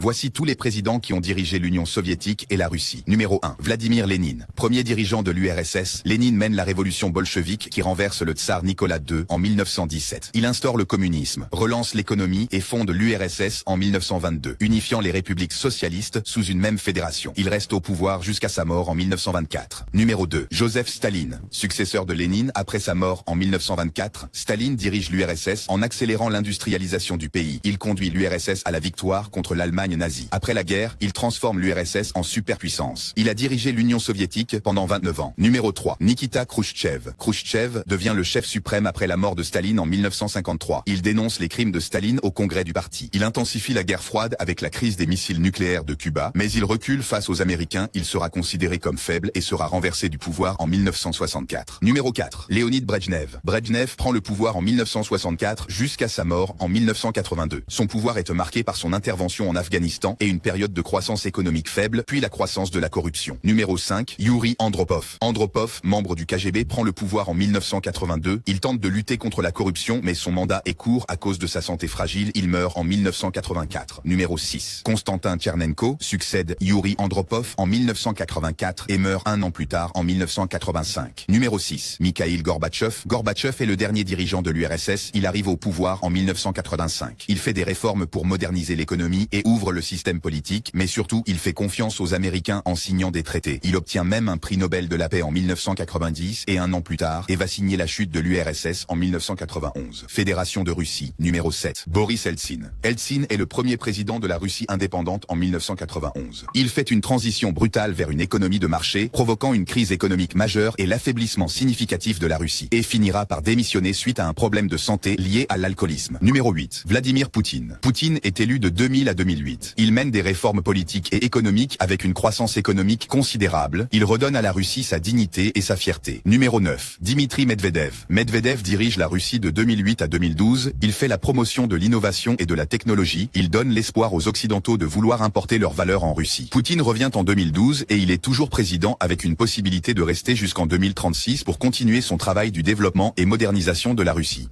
Voici tous les présidents qui ont dirigé l'Union soviétique et la Russie. Numéro 1. Vladimir Lénine. Premier dirigeant de l'URSS, Lénine mène la révolution bolchevique qui renverse le tsar Nicolas II en 1917. Il instaure le communisme, relance l'économie et fonde l'URSS en 1922, unifiant les républiques socialistes sous une même fédération. Il reste au pouvoir jusqu'à sa mort en 1924. Numéro 2. Joseph Staline. Successeur de Lénine après sa mort en 1924, Staline dirige l'URSS en accélérant l'industrialisation du pays. Il conduit l'URSS à la victoire contre l'Allemagne nazie. Après la guerre, il transforme l'URSS en superpuissance. Il a dirigé l'Union soviétique pendant 29 ans. Numéro 3. Nikita Khrouchtchev. Khrouchtchev devient le chef suprême après la mort de Staline en 1953. Il dénonce les crimes de Staline au congrès du parti. Il intensifie la guerre froide avec la crise des missiles nucléaires de Cuba, mais il recule face aux Américains. Il sera considéré comme faible et sera renversé du pouvoir en 1964. Numéro 4. Léonid Brejnev. Brejnev prend le pouvoir en 1964 jusqu'à sa mort en 1982. Son pouvoir est marqué par son intervention en Afghanistan et une période de croissance économique faible, puis la croissance de la corruption. Numéro 5. Yuri Andropov. Andropov, membre du KGB, prend le pouvoir en 1982. Il tente de lutter contre la corruption, mais son mandat est court à cause de sa santé fragile. Il meurt en 1984. Numéro 6. Konstantin Tchernenko succède Yuri Andropov en 1984 et meurt un an plus tard en 1985. Numéro 6. Mikhail Gorbatchev. Gorbatchev est le dernier dirigeant de l'URSS. Il arrive au pouvoir en 1985. Il fait des réformes pour moderniser l'économie et ouvre le système politique, mais surtout, il fait confiance aux Américains en signant des traités. Il obtient même un prix Nobel de la paix en 1990 et un an plus tard, et va signer la chute de l'URSS en 1991. Fédération de Russie. Numéro 7. Boris Eltsine. Eltsine est le premier président de la Russie indépendante en 1991. Il fait une transition brutale vers une économie de marché, provoquant une crise économique majeure et l'affaiblissement significatif de la Russie, et finira par démissionner suite à un problème de santé lié à l'alcoolisme. Numéro 8. Vladimir Poutine. Poutine est élu de 2000 à 2008. Il mène des réformes politiques et économiques avec une croissance économique considérable. Il redonne à la Russie sa dignité et sa fierté. Numéro 9. Dmitri Medvedev. Medvedev dirige la Russie de 2008 à 2012. Il fait la promotion de l'innovation et de la technologie. Il donne l'espoir aux Occidentaux de vouloir importer leurs valeurs en Russie. Poutine revient en 2012 et il est toujours président avec une possibilité de rester jusqu'en 2036 pour continuer son travail du développement et modernisation de la Russie.